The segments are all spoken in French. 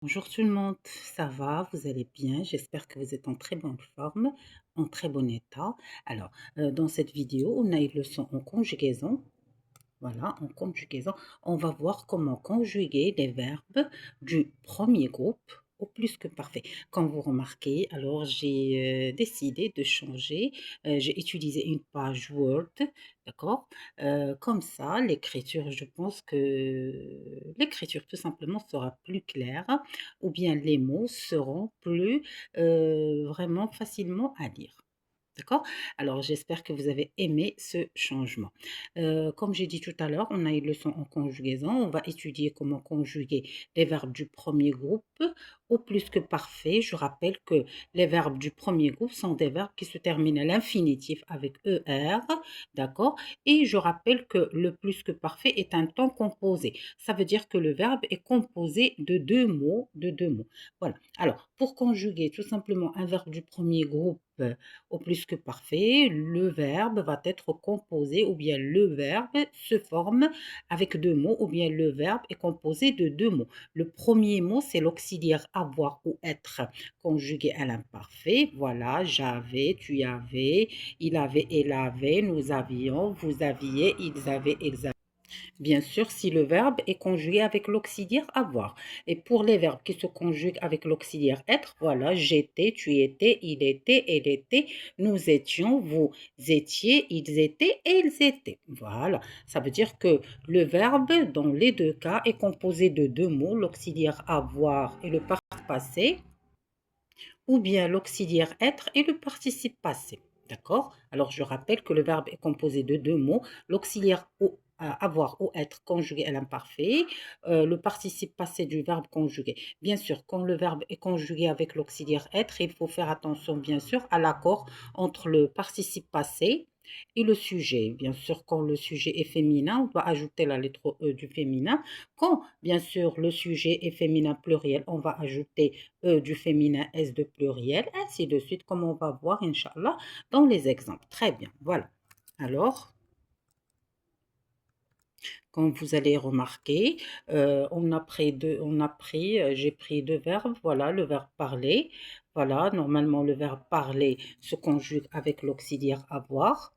Bonjour tout le monde, ça va, vous allez bien? J'espère que vous êtes en très bonne forme, en très bon état. Alors, dans cette vidéo, on a une leçon en conjugaison. Voilà, en conjugaison, on va voir comment conjuguer des verbes du premier groupe au plus que parfait. Comme vous remarquez, alors j'ai décidé de changer. J'ai utilisé une page Word, d'accord? Comme ça, l'écriture, je pense que l'écriture tout simplement sera plus claire, ou bien les mots seront plus vraiment facilement à lire. D'accord? Alors, j'espère que vous avez aimé ce changement. Comme j'ai dit tout à l'heure, on a une leçon en conjugaison. On va étudier comment conjuguer les verbes du premier groupe au plus que parfait. Je rappelle que les verbes du premier groupe sont des verbes qui se terminent à l'infinitif avec ER, d'accord? Et je rappelle que le plus que parfait est un temps composé. Ça veut dire que le verbe est composé de deux mots. Voilà. Alors, pour conjuguer tout simplement un verbe du premier groupe au plus que parfait, le verbe va être composé ou bien le verbe se forme avec deux mots ou bien le verbe est composé de deux mots. Le premier mot, c'est l'auxiliaire avoir ou être conjugué à l'imparfait. Voilà, j'avais, tu avais, il avait, elle avait, nous avions, vous aviez, ils avaient, elles avaient. Bien sûr, si le verbe est conjugué avec l'auxiliaire avoir. Et pour les verbes qui se conjuguent avec l'auxiliaire être, voilà, j'étais, tu étais, il était, elle était, nous étions, vous étiez, ils étaient, elles étaient. Voilà, ça veut dire que le verbe, dans les deux cas, est composé de deux mots, l'auxiliaire avoir et le participe passé, ou bien l'auxiliaire être et le participe passé. D'accord? Alors, je rappelle que le verbe est composé de deux mots, l'auxiliaire avoir ou être conjugué à l'imparfait, le participe passé du verbe conjugué. Bien sûr, quand le verbe est conjugué avec l'auxiliaire être, il faut faire attention, bien sûr, à l'accord entre le participe passé et le sujet. Bien sûr, quand le sujet est féminin, on doit ajouter la lettre E du féminin. Quand, bien sûr, le sujet est féminin pluriel, on va ajouter E du féminin, S de pluriel, ainsi de suite, comme on va voir, Inch'Allah, dans les exemples. Très bien, voilà. Alors, comme vous allez remarquer, j'ai pris deux verbes, voilà, le verbe parler, voilà, normalement le verbe parler se conjugue avec l'auxiliaire avoir.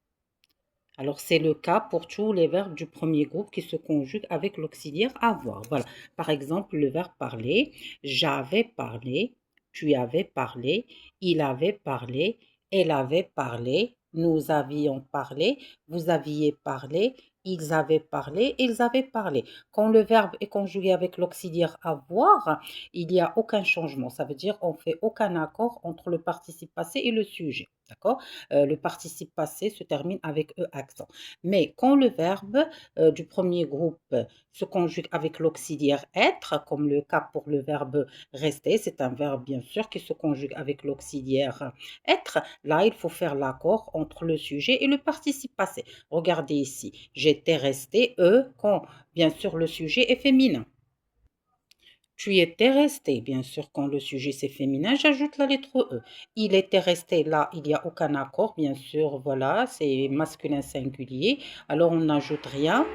Alors, c'est le cas pour tous les verbes du premier groupe qui se conjuguent avec l'auxiliaire avoir. Voilà. Par exemple, le verbe parler, j'avais parlé, tu avais parlé, il avait parlé, elle avait parlé, nous avions parlé, vous aviez parlé, ils avaient parlé, ils avaient parlé. Quand le verbe est conjugué avec l'auxiliaire avoir, il n'y a aucun changement. Ça veut dire on fait aucun accord entre le participe passé et le sujet. D'accord? Le participe passé se termine avec E accent. Mais quand le verbe du premier groupe se conjugue avec l'auxiliaire être, comme le cas pour le verbe rester, c'est un verbe bien sûr qui se conjugue avec l'auxiliaire être. Là, il faut faire l'accord entre le sujet et le participe passé. Regardez ici, j'étais resté, quand bien sûr le sujet est féminin. Tu étais resté, bien sûr, quand le sujet c'est féminin, j'ajoute la lettre E. Il était resté là, il n'y a aucun accord, bien sûr, voilà, c'est masculin singulier, alors on n'ajoute rien.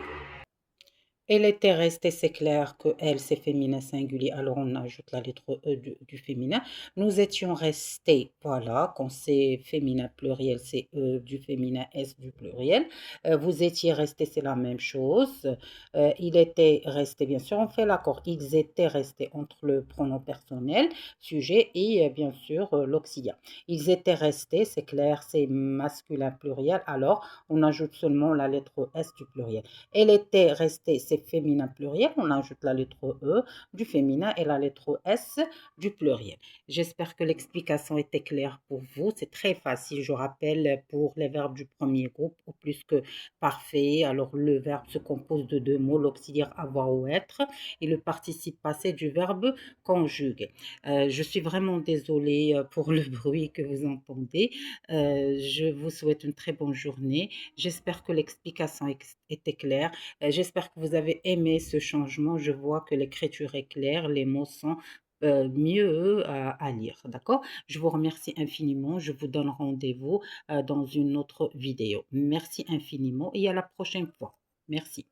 Elle était restée, c'est clair que elle, c'est féminin singulier, alors on ajoute la lettre E du féminin. Nous étions restés, voilà, quand c'est féminin pluriel, c'est E du féminin, S du pluriel. Vous étiez restés, c'est la même chose. Il était resté, bien sûr, on fait l'accord. Ils étaient restés entre le pronom personnel, sujet et bien sûr l'auxiliaire. Ils étaient restés, c'est clair, c'est masculin pluriel, alors on ajoute seulement la lettre S du pluriel. Elle était restée, c'est féminin pluriel, on ajoute la lettre E du féminin et la lettre S du pluriel. J'espère que l'explication était claire pour vous. C'est très facile, je rappelle, pour les verbes du premier groupe, au plus que parfait. Alors, le verbe se compose de deux mots, l'auxiliaire avoir ou être, et le participe passé du verbe conjugue. Je suis vraiment désolée pour le bruit que vous entendez. Je vous souhaite une très bonne journée. J'espère que l'explication était claire. J'espère que vous avez aimé ce changement. Je vois que l'écriture est claire, les mots sont mieux à lire. D'accord? Je vous remercie infiniment. Je vous donne rendez-vous dans une autre vidéo. Merci infiniment et à la prochaine fois. Merci.